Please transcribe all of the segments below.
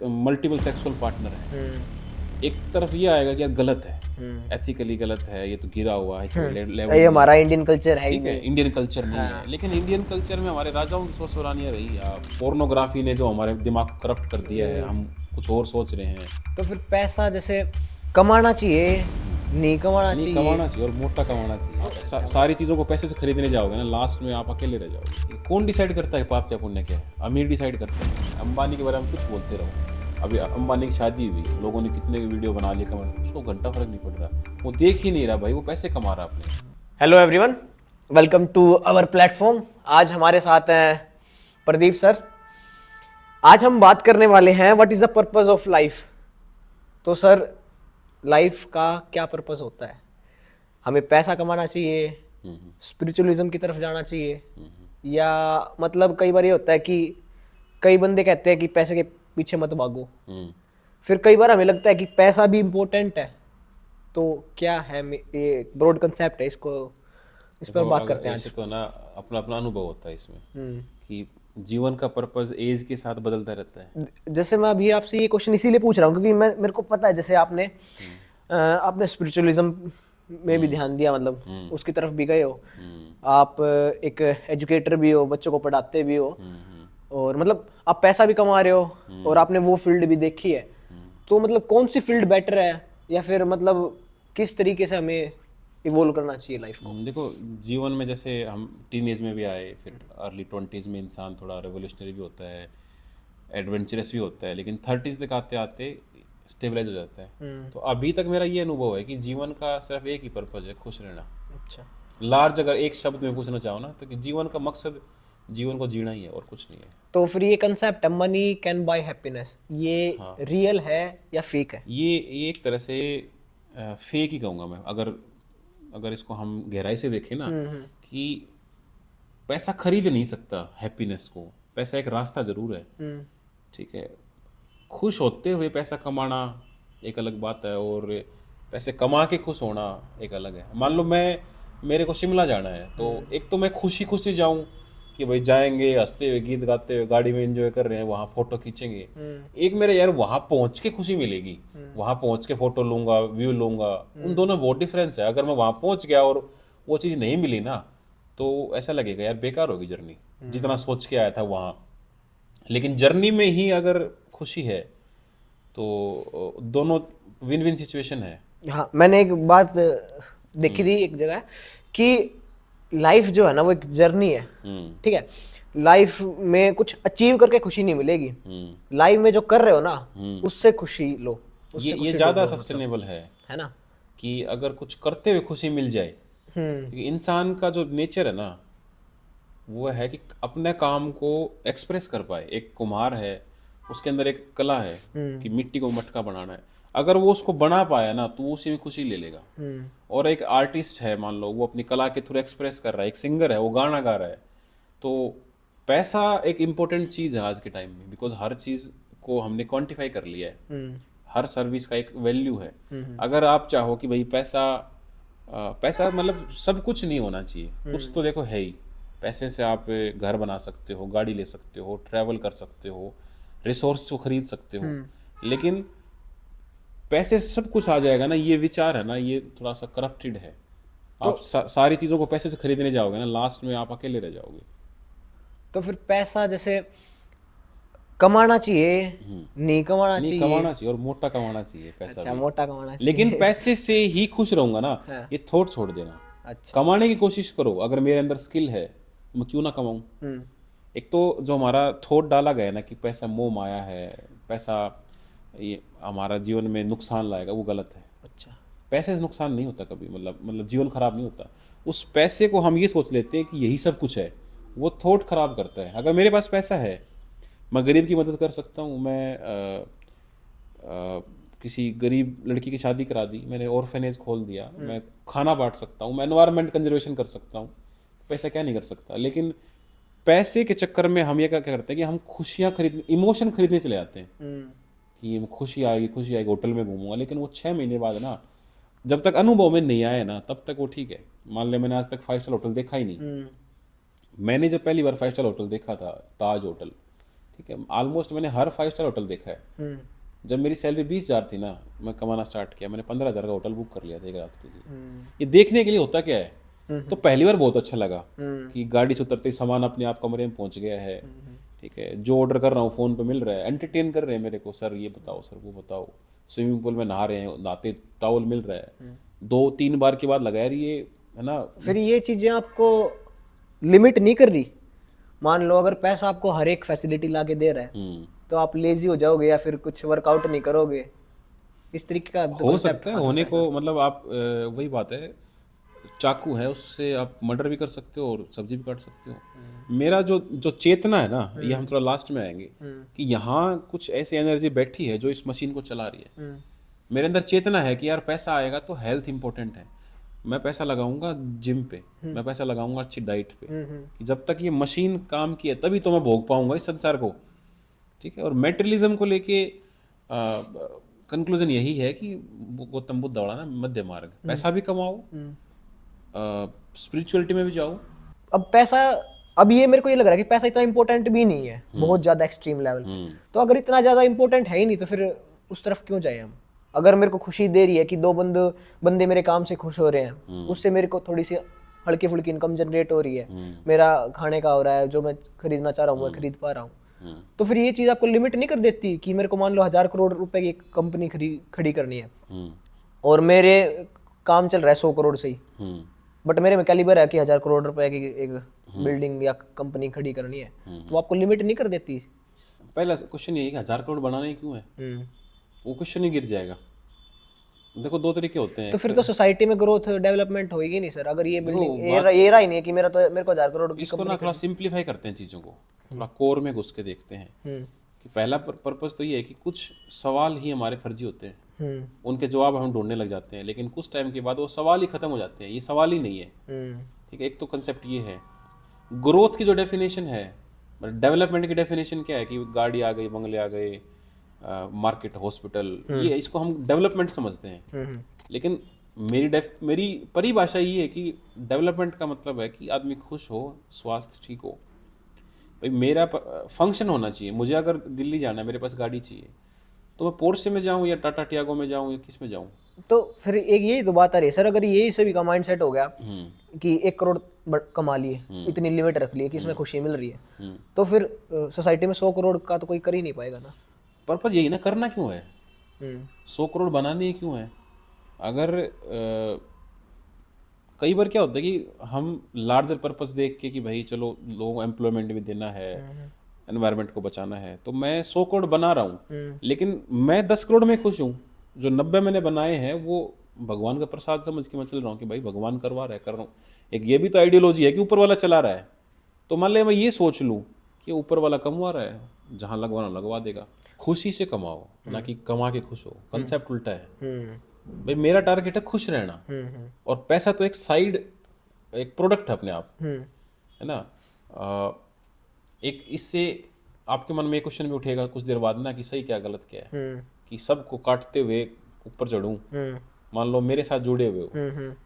Multiple sexual partner है, एक तरफ ये आएगा कि यार गलत है, एथिकली गलत है, ये तो गिरा हुआ है, इसमें लेवल ये नहीं हमारा है, इंडियन कल्चर है ही ठीक है, नहीं। इंडियन कल्चर नहीं हाँ। है। लेकिन इंडियन कल्चर में हमारे राजाओं की सोच सराहनीय रही। पोर्नोग्राफी ने जो हमारे दिमाग को करप्ट कर दिया है, हम कुछ और सोच रहे हैं। तो फिर पैसा जैसे कमाना चाहिए, नहीं कमाना नहीं, चाहिए? कमाना चाहिए और मोटा कमाना चाहिए। सारी चीज़ों को पैसे से खरीदने जाओगे ना, लास्ट में आप अकेले रह जाओगे। कौन डिसाइड करता है पाप क्या पुण्य क्या है? अमीर डिसाइड करते हैं। अंबानी के बारे में कुछ बोलते रहो, अभी अंबानी की शादी हुई, लोगों ने कितने वीडियो बना लिए, कमेंट, उसको घंटा फर्क नहीं पड़ रहा, वो देख ही नहीं रहा भाई, वो पैसे कमा रहा अपने। Hello everyone, welcome to our platform. आज हमारे साथ हैं प्रदीप सर। आज हम बात करने वाले हैं what is the purpose of life. तो सर, लाइफ का क्या पर्पस होता है? हमें पैसा कमाना चाहिए, स्पिरिचुअलिज्म की तरफ जाना चाहिए, या मतलब कई बार ये होता है कि कई बंदे कहते हैं कि पैसे के पीछे मत भागो, फिर कई बार हमें लगता है कि पैसा भी इम्पोर्टेंट है। तो क्या है, ये ब्रॉड कंसेप्ट है, इसको इस पर बात करते हैं आज। ऐसे तो ना अपना अपना अनुभव होता है इसमें कि जीवन का पर्पस एज के साथ बदलता रहता है। जैसे मैं अभी आपसे ये क्वेश्चन इसीलिए पूछ रहा हूँ क्योंकि मेरे को पता है, जैसे आपने स्पिरिचुअलिज्म में भी ध्यान दिया, मतलब उसकी तरफ भी गए हो। आप एक एजुकेटर भी हो, बच्चों को पढ़ाते भी हो, और मतलब आप पैसा भी कमा रहे हो, और आपने वो फील्ड भी देखी है। तो मतलब कौन सी फील्ड बेटर है, या फिर मतलब किस तरीके से हमें इवोल्व करना चाहिए लाइफ को? देखो, जीवन में जैसे हम टीन एज में भी आए, फिर अर्ली 20s में इंसान थोड़ा रेवोल्यूशनरी भी होता है, एडवेंचरस भी होता है, लेकिन 30s तक आते आते स्टेबलाइज हो जाता है। तो अभी तक मेरा ये अनुभव है कि जीवन का सिर्फ एक ही पर्पज है, खुश रहना। अच्छा। लार्ज अगर एक शब्द में पूछना चाहो ना, तो कि जीवन का मकसद जीवन को जीना ही है और कुछ नहीं है। तो फिर ये कंसेप्ट है मनी कैन बाय हैप्पीनेस, ये रियल है या फेक है? ये एक तरह से फेक ही कहूँगा मैं। अगर अगर इसको हम गहराई से देखें ना, कि पैसा खरीद नहीं सकता हैप्पीनेस को। पैसा एक रास्ता जरूर है, ठीक है। खुश होते हुए पैसा कमाना एक अलग बात है, और पैसे कमा के खुश होना एक अलग है। मान लो मेरे को शिमला जाना है, तो एक तो मैं खुशी खुशी जाऊं कि भाई जाएंगे, हंसते हुए, गीत गाते हुए, गाड़ी में एंजॉय कर रहे हैं, वहाँ फोटो खींचेंगे। एक मेरे यार वहाँ पहुँच के खुशी मिलेगी, वहाँ पहुँच के फोटो लूंगा, व्यू लूंगा, उन दोनों बहुत डिफरेंस है। अगर मैं वहाँ पहुँच गया और वो चीज़ नहीं मिली ना, तो ऐसा लगेगा यार बेकार होगी जर्नी, जितना सोच के आया था वहाँ। लेकिन जर्नी में ही अगर खुशी है तो दोनों विन विन सिचुएशन है। हाँ, मैंने एक बात देखी थी एक जगह कि लाइफ जो है ना वो एक जर्नी है, ठीक है। लाइफ में कुछ अचीव करके खुशी नहीं मिलेगी, लाइफ में जो कर रहे हो ना उससे खुशी लो, उससे ये खुशी ज़्यादा ढूंढो, सस्टेनेबल है ना? कि अगर कुछ करते हुए खुशी मिल जाए। क्योंकि इंसान का जो नेचर है ना, वो है कि अपने काम को एक्सप्रेस कर पाए। एक कुम्हार है, उसके अंदर एक कला है कि मिट्टी को मटका बनाना है। अगर वो उसको बना पाया ना, तो वो उसी में खुशी ले लेगा। और एक आर्टिस्ट है, मान लो वो अपनी कला के थ्रू एक्सप्रेस कर रहा है, एक सिंगर है, वो गाना गा रहा है। तो पैसा एक इम्पोर्टेंट चीज़ है आज के टाइम में, बिकॉज हर चीज़ को हमने क्वांटिफाई कर लिया है। हर सर्विस का एक वैल्यू है। अगर आप चाहो कि भाई पैसा मतलब सब कुछ नहीं होना चाहिए, कुछ तो देखो है ही। पैसे से आप घर बना सकते हो, गाड़ी ले सकते हो, ट्रैवल कर सकते हो, रिसोर्स को खरीद सकते हो। लेकिन पैसे से सब कुछ आ जाएगा ना, ये विचार है ना, ये थोड़ा सा करप्टेड है। तो आप सारी चीज़ों को पैसे से खरीदने जाओगे ना, लास्ट में आप अकेले रह जाओगे। तो फिर पैसा जैसे कमाना चाहिए, नहीं कमाना नहीं, चाहिए? कमाना चाहिए और मोटा कमाना चाहिए पैसा अच्छा, भी। मोटा कमाना चाहिए। लेकिन पैसे से ही खुश रहूंगा ना, हाँ। ये थॉट छोड़ देना। अच्छा। कमाने की कोशिश करो। अगर मेरे अंदर स्किल है, मैं क्यों ना कमाऊं। एक तो जो हमारा थॉट डाला गया है ना कि पैसा मोह माया है, पैसा ये हमारा जीवन में नुकसान लाएगा, वो गलत है। अच्छा। पैसे से नुकसान नहीं होता कभी, मतलब जीवन खराब नहीं होता। उस पैसे को हम ये सोच लेते हैं कि यही सब कुछ है, वो थॉट खराब करता है। अगर मेरे पास पैसा है, मैं गरीब की मदद कर सकता हूँ, मैं किसी गरीब लड़की की शादी करा दी, मैंने ऑर्फेनेज खोल दिया, मैं खाना बांट सकता हूँ, मैं एनवायरनमेंट कंजर्वेशन कर सकता हूँ। पैसा क्या नहीं कर सकता। लेकिन पैसे के चक्कर में हम ये क्या करते हैं कि हम खुशियाँ खरीद, इमोशन खरीदने चले जाते हैं कि खुशी आएगी, होटल में घूमूंगा। लेकिन वो 6 महीने बाद ना, जब तक अनुभव में नहीं आए ना, तब तक वो ठीक है। मान लिया मैंने आज तक 5 स्टार होटल देखा ही नहीं। मैंने जब पहली बार 5 स्टार होटल देखा था, ताज होटल, ठीक है, ऑलमोस्ट मैंने हर 5 स्टार होटल देखा है। जब मेरी सैलरी 20,000 थी ना, मैं कमाना स्टार्ट किया, मैंने 15,000 का होटल बुक कर लिया था एक रात के लिए। ये देखने के लिए होता क्या है। तो पहली बार बहुत अच्छा लगा कि गाड़ी से उतरते ही सामान अपने आप कमरे में पहुंच गया है, ठीक है, जो ऑर्डर कर रहा हूँ फ़ोन पे मिल रहा है, एंटरटेन कर रहे हैं मेरे को, सर ये बताओ, सर वो बताओ, स्विमिंग पूल में नहा रहे हैं, नहाते टॉवल मिल रहा है, 2-3 बार के बाद लगा यार ये, है ना। फिर ये चीजें आपको लिमिट नहीं कर रही? मान लो अगर पैसा आपको हर एक फैसिलिटी ला के दे रहा है तो आप लेजी हो जाओगे या फिर कुछ वर्कआउट नहीं करोगे, इस तरीके का हो सकता है होने को, मतलब आप वही बात है, चाकू है उससे आप मर्डर भी कर सकते हो और सब्जी भी काट सकते हो। मेरा जो जो चेतना है ना, ये हम थोड़ा लास्ट में आएंगे कि यहाँ कुछ ऐसी एनर्जी बैठी है जो इस मशीन को चला रही है। मेरे अंदर चेतना है कि यार पैसा आएगा तो हेल्थ इंपॉर्टेंट है, मैं पैसा लगाऊंगा जिम पे, मैं पैसा लगाऊंगा अच्छी डाइट पे, कि जब तक ये मशीन काम की है तभी तो मैं भोग पाऊंगा इस संसार को, ठीक है। और मेटेरियलिज्म को लेके कंक्लूजन यही है कि गौतम बुद्ध वाला ना मध्य मार्ग, पैसा भी कमाओ, स्पिरिचुअलिटी में भी जाओ। अब पैसा, अब ये मेरे को ये लग रहा है कि पैसा इतना इंपॉर्टेंट भी नहीं है बहुत ज्यादा एक्सट्रीम लेवल पे। तो अगर इतना ज्यादा इंपॉर्टेंट है ही नहीं तो फिर उस तरफ क्यों जाए हम? अगर मेरे को खुशी दे रही है कि 2 बंदे मेरे काम से खुश हो रहे हैं, उससे मेरे को थोड़ी सी हल्की फुल्की इनकम जनरेट हो रही है, मेरा खाने का हो रहा है, जो मैं खरीदना चाह रहा हूँ मैं खरीद पा रहा हूँ, तो फिर ये चीज आपको लिमिट नहीं कर देती कि मेरे को मान लो 1000 करोड़ रुपए की कंपनी खड़ी करनी है और मेरे काम चल रहा है 100 करोड़ से ही, बट मेरे में कैलिबर है कि 1000 करोड़ रुपए की एक बिल्डिंग या कंपनी खड़ी करनी है, तो आपको लिमिट नहीं कर देती? पहला क्वेश्चन ये है कि 1000 करोड़ बनाना ही क्यों है, वो क्वेश्चन ही गिर जाएगा। देखो 2 तरीके होते हैं। तो फिर तो सोसाइटी में ग्रोथ डेवलपमेंट होएगी नहीं सर, अगर ये बिल्डिंग ये रहा ही नहीं है कि मेरे को 1000 करोड़ की इसको ना थोड़ा सिंप्लीफाई करते हैं चीज़ों को, थोड़ा कोर में घुस के देखते हैं कि पहला पर्पस तो ये है कि कुछ सवाल ही हमारे फर्जी होते हैं, उनके जवाब हम ढूंढने लग जाते हैं, लेकिन कुछ टाइम के बाद वो सवाल ही खत्म हो जाते हैं, ये सवाल ही नहीं है, ठीक है। एक तो कंसेप्ट ये है। ग्रोथ की जो डेफिनेशन है, डेवलपमेंट की डेफिनेशन क्या है कि गाड़ी आ गई, बंगले आ गए, मार्केट, हॉस्पिटल, ये इसको हम डेवलपमेंट समझते हैं। लेकिन मेरी परिभाषा ये है कि डेवलपमेंट का मतलब है कि आदमी खुश हो, स्वास्थ्य ठीक हो। भाई मेरा फंक्शन होना चाहिए, मुझे अगर दिल्ली जाना है, मेरे पास गाड़ी चाहिए, तो मैं पोर्शे में जाऊं या टाटा टियागो में जाऊं या किस में जाऊं? तो फिर एक यही तो बात आ रही है सर, अगर यही सभी का माइंड सेट हो गया कि 1 करोड़ कमा लिए, इतनी लिमिट रख ली कि इसमें खुशी मिल रही है, तो फिर सोसाइटी में 100 करोड़ का तो कोई कर ही नहीं पाएगा ना। पर्पस यही ना, करना क्यों है, 100 करोड़ बनाने क्यों है? अगर कई बार क्या होता है कि हम लार्जर पर्पस देख के कि भाई चलो लोगों को एम्प्लॉयमेंट भी देना है, एनवायरनमेंट को बचाना है, तो मैं 100 करोड़ बना रहा हूँ, लेकिन मैं 10 करोड़ में खुश हूँ। जो 90 मैंने बनाए हैं वो भगवान का प्रसाद समझ के मैं चल रहा हूँ कि भाई भगवान करवा रहा है, कर रहा हूँ। एक ये भी तो आइडियोलॉजी है कि ऊपर वाला चला रहा है, तो मान लिया मैं ये सोच लूँ कि ऊपर वाला कमवा रहा है, जहाँ लगवाना लगवा देगा। खुशी से कमाओ, ना कि कमा के खुश हो, कंसेप्ट उल्टा है। भाई मेरा टारगेट है खुश रहना, और पैसा तो एक साइड, एक प्रोडक्ट है अपने आप, है ना। एक इससे आपके मन में एक क्वेश्चन भी उठेगा कुछ देर बाद ना कि सही क्या गलत क्या है, कि सबको काटते हुए ऊपर चढ़ूं। मान लो मेरे साथ जुड़े हुए हो,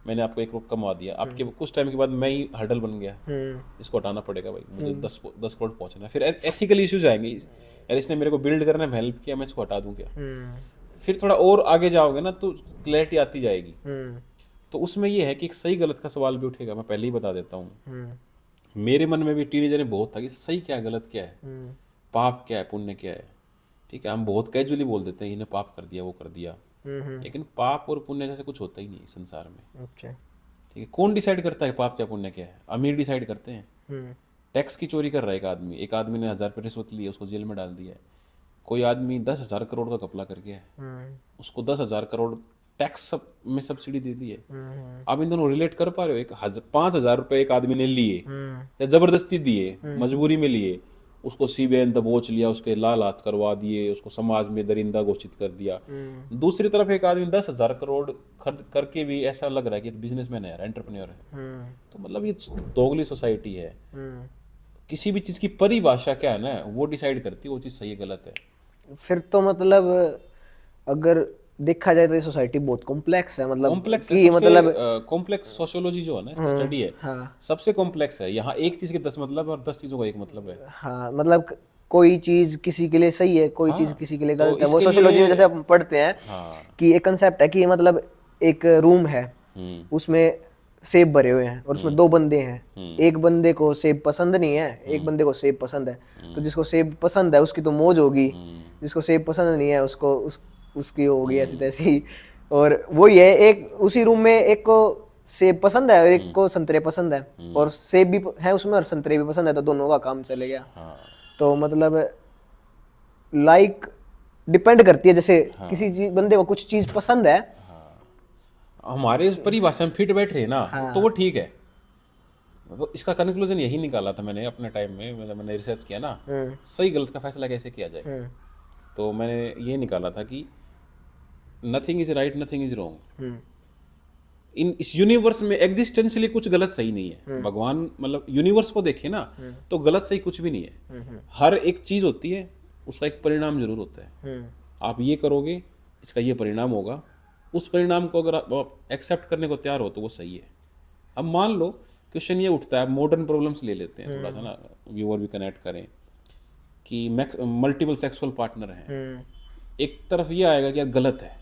मैंने आपको 1 करोड़ कमा दिया, आपके कुछ टाइम के बाद मैं ही हर्डल बन गया, इसको हटाना पड़ेगा भाई, मुझे 10 करोड़ पहुंचना है। फिर एथिकल इश्यूज आएंगे, यार इसने मेरे को बिल्ड करने में हेल्प किया, मैं इसको हटा दूं क्या? फिर थोड़ा और आगे जाओगे ना तो क्लैरिटी आती जाएगी। तो उसमें ये है कि एक सही गलत का सवाल भी उठेगा। मैं पहले ही बता देता हूँ, मेरे मन में भी टीनेजर में बहुत था कि सही क्या है, गलत क्या है, पाप क्या है, पुण्य क्या है। ठीक है, हम बहुत कैजुअली बोल देते हैं, इन्हें पाप कर दिया, वो कर दिया, लेकिन पाप और पुण्य जैसे कुछ होता ही नहीं संसार में। ठीक है, कौन डिसाइड करता है पाप क्या पुण्य क्या है? अमीर डिसाइड करते हैं। टैक्स की चोरी कर रहा है एक आदमी ने 1000 रुपये रिश्वत ली है, उसको जेल में डाल दिया है। कोई आदमी 10,000 करोड़ का घपला करके है, उसको 10,000 करोड़ टैक्स में सब्सिडी दे दी है। आप इन दोनों रिलेट कर पा रहे हो? 5,000 रुपए एक आदमी ने लिए या जबरदस्ती दिए, मजबूरी में लिए, उसको सीबीआई दबोच लिया, उसके लाल हाथ करवा दिए, उसको समाज में दरिंदा घोषित कर दिया। दूसरी तरफ एक आदमी 10,000 करोड़ खर्च करके भी ऐसा लग रहा है कि बिजनेसमैन है, एंटरप्रेन्योर है। तो मतलब ये दोगली सोसाइटी है। किसी भी चीज की परिभाषा क्या है ना, वो डिसाइड करती है वो चीज सही है गलत है। फिर तो मतलब अगर देखा जाए तो ये सोसाइटी बहुत कॉम्प्लेक्स है, मतलब कॉम्प्लेक्स सोशियोलॉजी जो है ना, इसका स्टडी है, सबसे कॉम्प्लेक्स है। यहाँ एक चीज के 10 मतलब और 10 चीजों का एक मतलब है। हाँ, मतलब कोई चीज किसी के लिए सही है, कोई चीज किसी के लिए तो गलत है। वो इसके सोशियोलॉजी में लिए- जैसे हम पढ़ते हैं हाँ। कि एक कंसेप्ट है कि मतलब एक रूम है, उसमें सेब भरे हुए हैं और उसमें दो बंदे हैं। एक बंदे को सेब पसंद नहीं है, एक बंदे को सेब पसंद है। तो जिसको सेब पसंद है उसकी तो मौज होगी, जिसको सेब पसंद नहीं है उसको उसकी होगी ऐसी तैसी। और वही है, एक उसी रूम में एक को सेब पसंद है और एक को संतरे पसंद है, और सेब भी है उसमें और संतरे भी पसंद है, तो दोनों का काम चले गया। हाँ। तो मतलब लाइक डिपेंड करती है, जैसे किसी चीज बंदे को कुछ चीज पसंद है, हमारे उस परिभाषा में फिट बैठ रहे हैं ना, तो वो ठीक है। तो इसका कंक्लूजन यही निकाला था मैंने अपने टाइम में, मैंने रिसर्च किया ना, सही गलत का फैसला कैसे किया जाए। तो मैंने ये निकाला था कि nothing is right, nothing is wrong. इस यूनिवर्स में एग्जिस्टेंशियली कुछ गलत सही नहीं है। भगवान मतलब यूनिवर्स को देखे ना, तो गलत सही कुछ भी नहीं है। हर एक चीज होती है, उसका एक परिणाम जरूर होता है। आप ये करोगे, इसका ये परिणाम होगा। उस परिणाम को अगर आप एक्सेप्ट करने को तैयार हो तो वो सही है। अब मान लो क्वेश्चन ये उठता है, मॉडर्न प्रॉब्लम्स ले लेते हैं थोड़ा सा ना, व्यूअर भी कनेक्ट करें, कि मल्टीपल सेक्सुअल पार्टनर हैं। एक तरफ ये आएगा कि यार गलत है,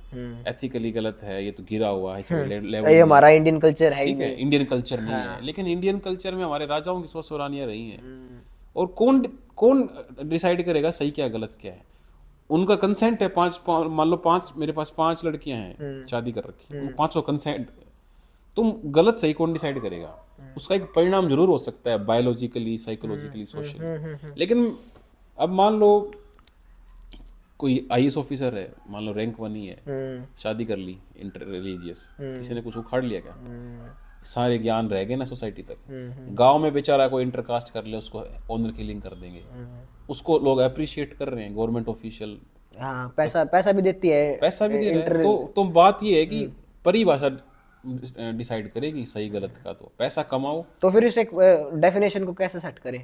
एथिकली गलत है, ये तो गिरा हुआ है, इसमें लेवल ये हमारा इंडियन कल्चर है ही ठीक है, इंडियन कल्चर नहीं है। लेकिन इंडियन कल्चर में हमारे राजाओं की 100 रानियां रही हैं, और कौन कौन डिसाइड करेगा सही क्या गलत क्या है? उनका कंसेंट है। मान लो पांच, मेरे पास 5 लड़कियां हैं, शादी कर रखी है, 500 कंसेंट। तुम गलत सही कौन डिसाइड करेगा? उसका एक परिणाम जरूर हो सकता है, बायोलॉजिकली, साइकोलॉजिकली, सोशली। लेकिन अब मान लो कोई आईएएस ऑफिसर है, मान लो रैंक 1 ही है, शादी कर ली इंटर रिलीजियस, किसी ने कुछ उखाड़ लिया क्या? सारे ज्ञान रह गए ना सोसाइटी तक। गांव में बेचारा कोई इंटरकास्ट कर ले, उसको ऑनर किलिंग कर देंगे। उसको लोग अप्रिशिएट कर रहे हैं, गवर्नमेंट ऑफिशियल हाँ, पैसा भी देती है, पैसा भी दे रहे हैं। तो बात ये है कि परिभाषा डिसाइड करेगी सही गलत का। तो पैसा कमाओ, तो फिर इस एक डेफिनेशन को कैसे सेट करें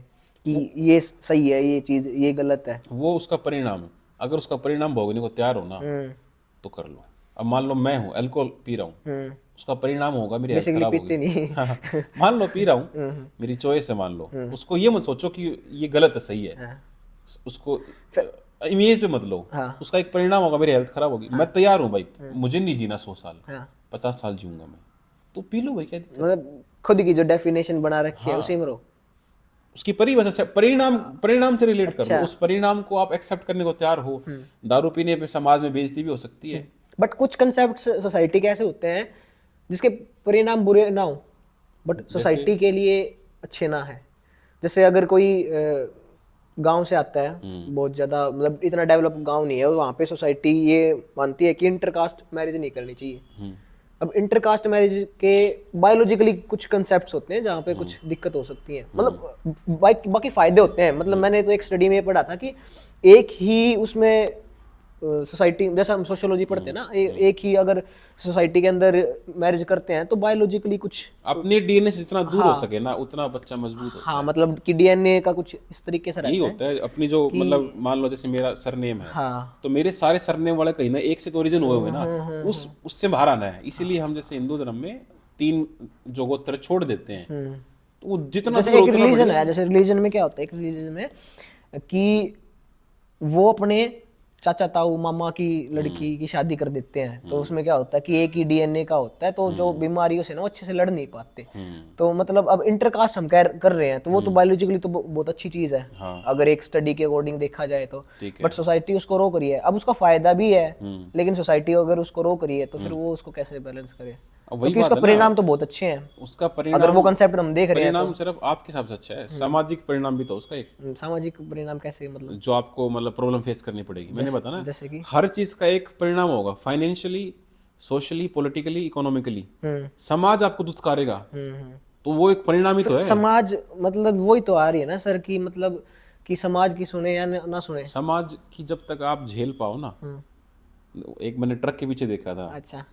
कि ये सही है, ये चीज ये गलत है? वो उसका परिणाम है। अगर उसका परिणाम भोगने को तैयार हो ना, तो कर लो। अब मान लो मैं हूँ, अल्कोहल पी रहा हूँ, उसका परिणाम होगा मेरी हेल्थ खराब होगी। नहीं। मान लो पी रहा हूँ, मेरी चॉइस है, मान लो। उसको ये मत सोचो कि ये गलत है सही है, उसको इमेज पे मत लो। उसका एक परिणाम होगा, मेरी हेल्थ खराब होगी। मैं तैयार हूँ भाई, मुझे नहीं जीना 100 साल, 50 साल जीऊंगा मैं, तो पी लो भाई, क्या दिक्कत? मतलब खुद की जो डेफिनेशन बना रखी है उसी में रहो। उसकी परिभाषा से परिणाम से रिलेट कर लो। उस परिणाम को आप एक्सेप्ट करने को तैयार हो। दारू पीने पे समाज में बेइज्जती भी हो सकती है, बट कुछ कंसेप्ट सोसाइटी के ऐसे होते हैं जिसके परिणाम बुरे ना हो, बट सोसाइटी के लिए अच्छे ना है। जैसे अगर कोई गांव से आता है, बहुत ज्यादा मतलब इतना डेवलप गांव नहीं है, वहाँ पे सोसाइटी ये मानती है कि इंटरकास्ट मैरिज नहीं करनी चाहिए। अब इंटरकास्ट मैरिज के बायोलॉजिकली कुछ कंसेप्ट्स होते हैं जहाँ पे कुछ दिक्कत हो सकती है, मतलब बाकी फायदे होते हैं। मतलब मैंने तो एक स्टडी में पढ़ा था कि एक ही उसमें सोसाइटी, जैसे हम सोशियोलॉजी पढ़ते हैं ना, एक ही अगर सोसाइटी के अंदर मैरिज करते हैं तो बायोलॉजिकली कुछ अपने डीएनए से जितना दूर हो सके ना, उतना बच्चा मजबूत होता है। हाँ, मतलब कि डीएनए का कुछ इस तरीके से यही होता है। अपनी जो मतलब मान लो जैसे मेरा सरनेम है, तो मेरे सारे सरनेम वाले कहीं ना एक से तो ओरिजिन हुए हुए ना, उससे बाहर आना है। इसीलिए हम जैसे हिंदू धर्म में 3 जो गोत्र छोड़ देते हैं, तो वो जितना जैसे एक रिलीजन है, जैसे रिलीजन में क्या होता है, एक रिलीजन में कि वो अपने चाचा ताऊ मामा की लड़की की शादी कर देते हैं, तो उसमें क्या होता है कि एक ही डीएनए का होता है, तो जो बीमारियों से ना वो अच्छे से लड़ नहीं पाते। तो मतलब अब इंटरकास्ट हम कर रहे हैं, तो वो तो बायोलॉजिकली तो बहुत अच्छी चीज है। अगर एक स्टडी के अकॉर्डिंग देखा जाए तो, बट सोसाइटी उसको रोक रही है। अब उसका फायदा भी है, लेकिन सोसाइटी अगर उसको रोक रही है तो फिर वो उसको कैसे बैलेंस करे? क्योंकि उसका परिणाम तो बहुत अच्छे हैं। उसका परिणाम, अगर वो कंसेप्ट हम देख रहे हैं, परिणाम सिर्फ आपके हिसाब से अच्छा है, सामाजिक परिणाम भी तो उसका एक सामाजिक परिणाम कैसे, मतलब जो आपको मतलब प्रॉब्लम फेस करनी पड़ेगी। मैंने बताया ना, जैसे कि हर चीज का एक परिणाम होगा, फाइनेंशियली, सोशली, पॉलिटिकली, इकोनॉमिकली। समाज आपको दुत्कारेगा, तो वो एक परिणाम ही तो है। समाज मतलब वही तो आ रही है ना सर, की मतलब कि समाज की सुने या ना सुने। समाज की जब तक आप झेल पाओ ना, एक मैंने ट्रक के पीछे देखा था, अच्छा,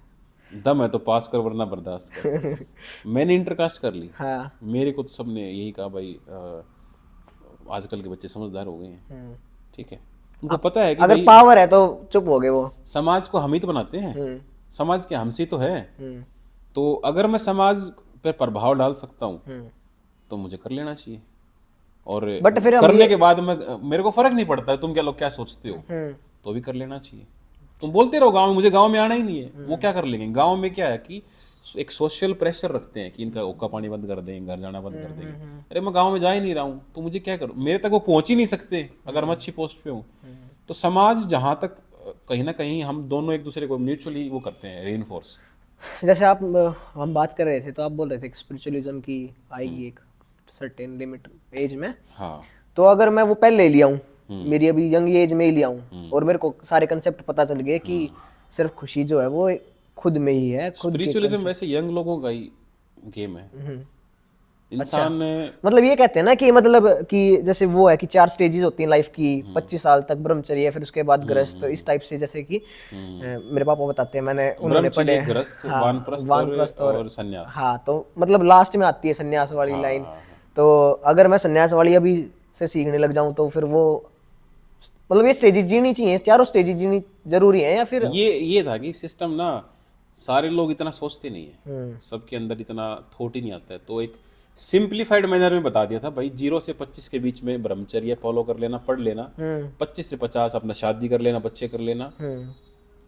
दम है तो पास कर वरना बर्दाश्त कर। मैंने इंटरकास्ट कर ली। हाँ, मेरे को तो सबने यही कहा भाई आजकल के बच्चे समझदार हो गए हैं, ठीक है, उनको पता है कि अगर पावर है तो चुप हो गए वो। समाज को हम ही तो बनाते हैं, समाज के हमसे तो है। तो अगर मैं समाज पर प्रभाव डाल सकता हूँ तो मुझे कर लेना चाहिए। और बट फिर करने के बाद मेरे को फर्क नहीं पड़ता है तुम क्या लोग क्या सोचते हो, तो भी कर लेना चाहिए। तुम बोलते रहो गांव में, मुझे गांव में आना ही नहीं है, वो क्या कर लेंगे। गांव में क्या है कि एक सोशल प्रेशर रखते हैं कि इनका हुक्का पानी बंद कर दें, घर जाना बंद कर देंगे। अरे मैं गांव में जा ही नहीं रहा हूँ तो मुझे क्या करूँ, मेरे तक वो पहुंच ही नहीं सकते अगर मैं अच्छी पोस्ट पे हूँ। तो समाज जहां तक कहीं ना कहीं हम दोनों एक दूसरे को म्यूचुअली वो करते हैं, रेनफोर्स। जैसे आप हम बात कर रहे थे तो आप बोल रहे थे स्पिरिचुअलिज्म की आएगी एक सर्टेन लिमिट एज में। हाँ। तो अगर मैं वो पहले ले लिया हूँ, मेरी अभी यंग एज में ही लिया हूँ, और मेरे को सारे कंसेप्ट पता चल गए कि सिर्फ खुशी जो है वो खुद में ही है, खुद के स्पिरिचुअलिज्म वैसे यंग लोगों का ही गेम है। इंसान ने मतलब ये कहते हैं ना कि मतलब कि जैसे वो है कि 4 स्टेजेस होती हैं लाइफ की, 25 साल तक ब्रह्मचर्य, फिर उसके बाद गृहस्थ, इस टाइप से। जैसे कि मेरे पापा बताते हैं, मैंने उन्होंने पढ़े ब्रह्मचर्य, गृहस्थ, हाँ, वानप्रस्थ वानप्रस्थ और सन्यास। हाँ, तो मतलब लास्ट में आती है सन्यास वाली हाँ, लाइन। हाँ। तो अगर मैं सन्यास वाली अभी से सीखने लग जाऊं तो फिर वो मतलब ये स्टेजेस जीनी चाहिए, चारों स्टेजेस जीनी जरूरी है या फिर ये था कि सिस्टम ना सारे लोग इतना सोचते नहीं है, सबके अंदर इतना थॉट ही नहीं आता है। तो एक सिंप्लीफाइड मैनर में बता दिया था भाई, 0 से 25 के बीच में ब्रह्मचर्य फॉलो कर लेना, पढ़ लेना। 25 से 50 अपना शादी कर लेना, बच्चे कर लेना।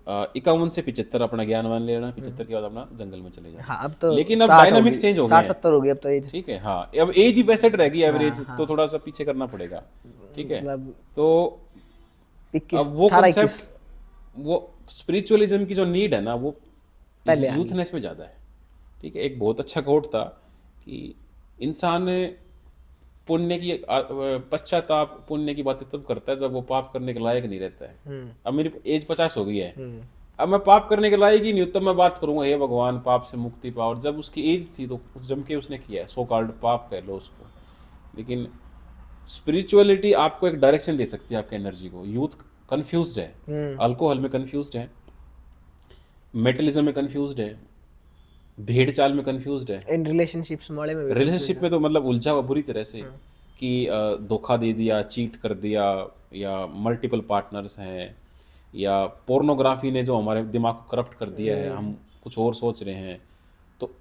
51 से 75 अपना ज्ञान मान लेना, 75 के बाद अपना जंगल में चले जाना। हाँ, अब तो लेकिन अब डायनामिक्स चेंज हो गए 60-70 हो गई अब तो एज। ठीक है, हाँ, अब एज ही 62 रहेगी एवरेज, तो थोड़ा सा पीछे करना पड़ेगा। ठीक है, मतलब तो 21 अब वो 18 कंसेप्ट, वो स्पिरिचुअलिज्म की जो नीड है ना, वो पहले आ यूथनेस में ज्यादा है। ठीक है, एक बहुत अच्छा कोट था कि इंसान पुण्य की पश्चाताप पुण्य की बातें तब करता है जब वो पाप करने के लायक नहीं रहता है। अब मेरी एज 50 हो गई है, अब मैं पाप करने के लायक ही नहीं हूँ, तब मैं बात करूंगा हे भगवान पाप से मुक्ति पाओ। और जब उसकी एज थी तो उस जम के उसने किया है, सो कॉल्ड पाप कह लो उसको। लेकिन स्पिरिचुअलिटी आपको एक डायरेक्शन दे सकती है आपके एनर्जी को। यूथ कंफ्यूज्ड है, अल्कोहल में कंफ्यूज्ड है, मेटलिज्म में कंफ्यूज्ड है, भेड़ चाल में कंफ्यूज्ड है, इन रिलेशनशिप्स वाले में भी रिलेशनशिप में तो मतलब उलझा हुआ बुरी तरह से कि धोखा दे दिया, चीट कर दिया, या मल्टीपल पार्टनर्स हैं, या पोर्नोग्राफी ने जो हमारे दिमाग को करप्ट कर दिया है, हम कुछ और सोच रहे हैं। तो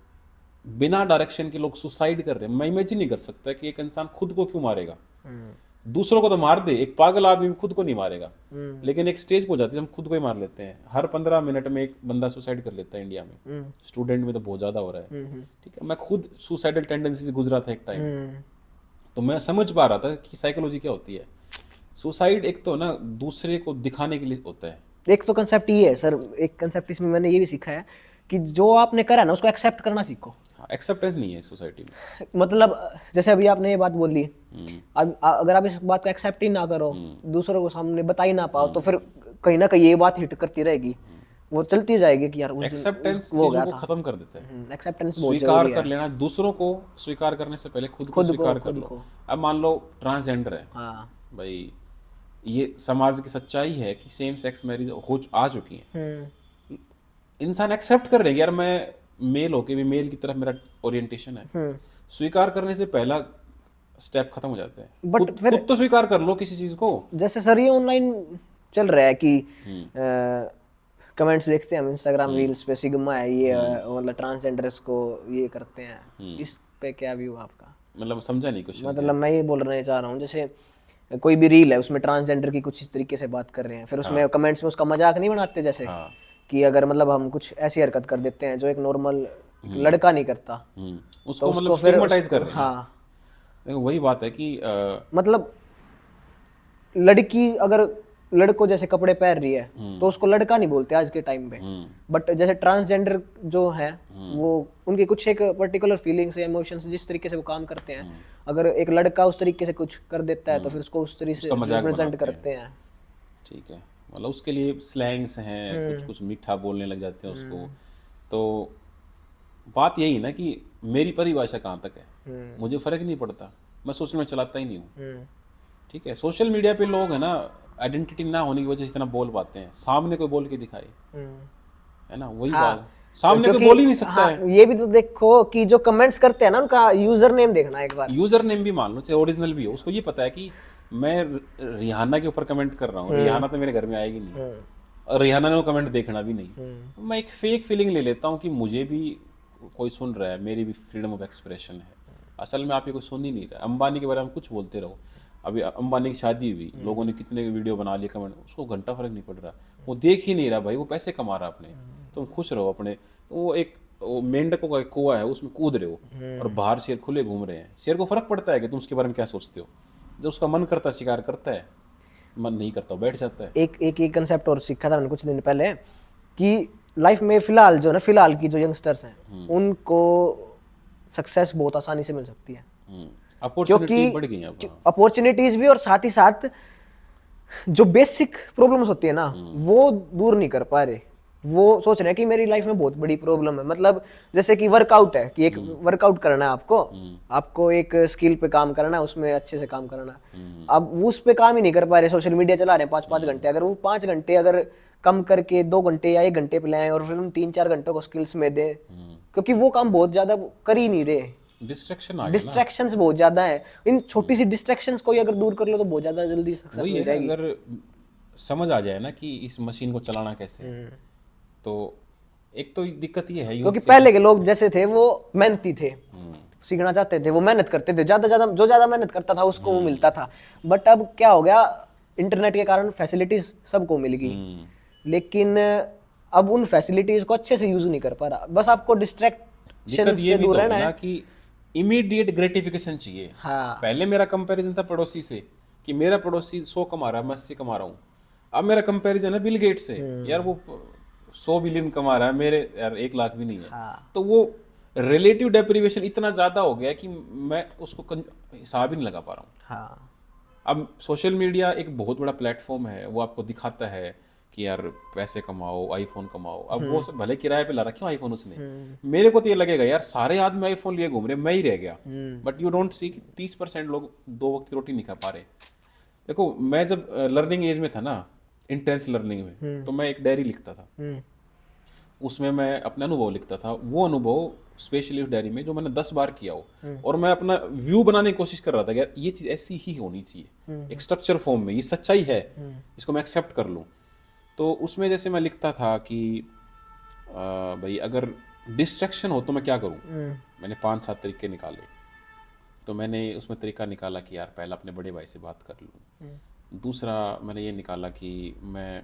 बिना डायरेक्शन के लोग सुसाइड कर रहे हैं। मैं इमेजिन नहीं कर सकता कि एक इंसान खुद को क्यों मारेगा। दूसरों को तो मार दे, एक पागल आदमी खुद को नहीं मारेगा, लेकिन एक स्टेज पे हो जाती है हम खुद को ही मार लेते हैं। हर 15 मिनट में एक बंदा सुसाइड कर लेता है इंडिया में, स्टूडेंट में तो बहुत ज्यादा हो रहा है। ठीक है, मैं खुद सुसाइडल टेंडेंसी से गुजरा था एक टाइम, तो मैं समझ पा रहा था कि साइकोलॉजी क्या होती है। सुसाइड एक तो ना दूसरे को दिखाने के लिए होता है। एक तो कंसेप्ट ये है सर, एक कंसेप्ट इसमें मैंने ये भी सीखा है कि जो आपने करा ना उसको एक्सेप्ट करना सीखो। एक्सेप्टेंस नहीं है सोसाइटी में। मतलब जैसे अभी आपने ये बात बोली, अब अगर आप इस बात को एक्सेप्ट ही ना करो, दूसरों को सामने बता ही ना पाओ, तो फिर कहीं ना कहीं ये बात हिट करती रहेगी, वो चलती जाएगी कि यार एक्सेप्टेंस चीजों को खत्म कर देता है। एक्सेप्टेंस स्वीकार कर लेना, दूसरों को स्वीकार करने से पहले खुद को स्वीकार कर लो। अब मान लो ट्रांसजेंडर है, भाई ये समाज की सच्चाई है कि सेम सेक्स मैरिज आ चुकी है। इंसान एक्सेप्ट कर रहे हैं यार मैं मेल होके भी मेल की तरफ मेरा ओरिएंटेशन है। स्वीकार करने से पहला स्टेप खत्म हो जाता है। बट खुद तो स्वीकार कर लो किसी चीज को। जैसे सर ये ऑनलाइन चल रहा है कि कमेंट्स देखते हैं हम इंस्टाग्राम रील्स पे, सिग्मा है ये मतलब ट्रांसजेंडर्स को ये करते हैं, इस पे क्या व्यू आपका? मतलब समझा नहीं कुछ। मतलब मैं ये बोलना चाह रहा हूँ, जैसे कोई भी रील है उसमें ट्रांसजेंडर की कुछ इस तरीके से बात कर रहे हैं, फिर उसमें कमेंट्स में उसका मजाक नहीं बनाते, जैसे कि अगर मतलब हम कुछ ऐसी हरकत कर देते हैं जो एक नॉर्मल लड़का नहीं करता, उसको तो मतलब स्टिग्मेटाइज कर रहे हैं। हाँ, देखो वही बात है कि मतलब लड़की अगर लड़कों जैसे कपड़े पहन रही है तो उसको लड़का नहीं बोलते आज के टाइम पे। बट जैसे ट्रांसजेंडर जो है वो उनकी कुछ एक पर्टिकुलर फीलिंग्स या इमोशंस जिस तरीके से वो काम करते हैं, अगर एक लड़का उस तरीके से कुछ कर देता है तो फिर उसको उस तरीके से रिप्रेजेंट करते हैं। ठीक है, मतलब उसके लिए स्लैंग्स हैं, कुछ कुछ मीठा बोलने लग जाते हैं उसको। तो बात यही ना कि मेरी परिभाषा कहाँ तक है, मुझे फर्क नहीं पड़ता, मैं सोशल मीडिया चलाता ही नहीं हूँ। ठीक है, सोशल मीडिया पे लोग है ना आइडेंटिटी ना होने की वजह से इतना बोल पाते हैं, सामने कोई बोल के दिखाए, है ना, वही बात सामने कोई बोल ही नहीं सकता है। ये भी तो देखो कि जो कमेंट्स करते हैं ना उनका यूजर नेम देखना एक बार। यूजर नेम भी मान लो चाहे ओरिजिनल भी हो, उसको ये पता है कि मैं रिहाना के ऊपर कमेंट कर रहा हूँ, रिहाना तो मेरे घर में आएगी नहीं और रिहाना ने वो कमेंट देखना भी नहीं। मैं एक फेक फीलिंग ले लेता हूँ कि मुझे भी कोई सुन रहा है, मेरी भी फ्रीडम ऑफ एक्सप्रेशन है। असल में आप ये कोई सुन ही नहीं रहा। अंबानी के बारे में कुछ बोलते रहो, अभी अंबानी की शादी हुई, लोगों ने कितने वीडियो बना लिए, कमेंट, उसको घंटा फर्क नहीं पड़ रहा, वो देख ही नहीं रहा भाई, वो पैसे कमा रहा अपने, तुम खुश रहो अपने। तो वो मेंढकों का एक कुआं है, उसमें कूद रहे हो और बाहर शेर खुले घूम रहे हैं। शेर को फर्क पड़ता है कि तुम उसके बारे में क्या सोचते हो? जब उसका मन करता है शिकार करता है, मन नहीं करता बैठ जाता है। एक कंसेप्ट और सीखा था मैंने कुछ दिन पहले कि लाइफ में फिलहाल की जो यंगस्टर्स हैं उनको सक्सेस बहुत आसानी से मिल सकती है, अपॉर्चुनिटी बढ़ गई है, अपॉर्चुनिटीज भी, और साथ ही साथ जो बेसिक प्रॉब्लम्स होती है ना वो दूर नहीं कर पा रहे। वो सोच रहे हैं कि मेरी लाइफ में बहुत बड़ी प्रॉब्लम है, मतलब जैसे कि वर्कआउट है कि एक वर्कआउट करना है आपको एक स्किल पे काम करना है, उसमें अच्छे से काम करना है। अब वो उस पे काम ही नहीं कर पा रहे, सोशल मीडिया चला रहे हैं 5-5 घंटे, अगर वो 5 घंटे अगर कम करके 2 घंटे या 1 घंटे पे लाएं और फिर हम 3-4 घंटों को स्किल्स में दें, क्योंकि वो काम बहुत ज्यादा कर ही नहीं रहे, डिस्ट्रैक्शंस बहुत ज्यादा है। इन छोटी सी डिस्ट्रैक्शंस को अगर दूर कर लो तो बहुत ज्यादा जल्दी सक्सेस मिल जाएगी। अगर समझ आ जाए ना कि इस मशीन को चलाना कैसे है, तो एक तो दिक्कत ये है क्योंकि पहले के लोग जैसे थे वो मेहनती थे, सीखना चाहते थे, वो मेहनत करते थे, ज्यादा मेहनत करता था उसको वो मिलता था। बट अब क्या हो गया, इंटरनेट के कारण फैसिलिटीज सबको मिल गई, लेकिन अब उन फैसिलिटीज को अच्छे से यूज नहीं कर पा रहा। बस आपको डिस्ट्रैक्शन से दूर रहना है कि इमीडिएट ग्रेटिफिकेशन चाहिए। हाँ। पहले मेरा कंपैरिजन था पड़ोसी से कि मेरा पड़ोसी 100 कमा रहा है, मैं 80 कमा रहा हूँ। अब मेरा कंपैरिजन है बिल गेट्स से, यार वो 100 बिलियन कमा रहा है, मेरे यार 1 लाख भी नहीं है। हाँ। तो वो रिलेटिव डेप्रिवेशन इतना ज्यादा हो गया कि मैं उसको हिसाब ही नहीं लगा पा रहा हूँ। हाँ। अब सोशल मीडिया एक बहुत बड़ा प्लेटफॉर्म है, वो आपको दिखाता है कि यार पैसे कमाओ, आईफोन कमाओ। अब वो सब भले किराए पे ला रखा, क्यों आईफोन उसने, मेरे को तो ये लगेगा यार सारे आदमी आईफोन लिए घूम रहे, मैं ही रह गया। बट यू डोंट सी कि 30% लोग 2 वक्त की रोटी नहीं खा पा रहे। देखो मैं जब लर्निंग एज में था ना, इंटेंस लर्निंग में, तो मैं एक डायरी लिखता था, उसमें मैं अपने अनुभव लिखता था। वो अनुभव स्पेशली उस डायरी में जो मैंने 10 बार किया हो, और मैं अपना व्यू बनाने की कोशिश कर रहा था कि यार ये चीज़ ऐसी ही होनी चाहिए, एक स्ट्रक्चर फॉर्म में, ये सच्चाई है, इसको मैं एक्सेप्ट कर लूँ। तो उसमें जैसे मैं लिखता था कि भाई अगर डिस्ट्रैक्शन हो तो मैं क्या करूँ। मैंने 5-7 तरीके निकाले। तो मैंने उसमें तरीका निकाला कि यार पहला अपने बड़े भाई से बात कर लूँ, दूसरा मैंने ये निकाला कि मैं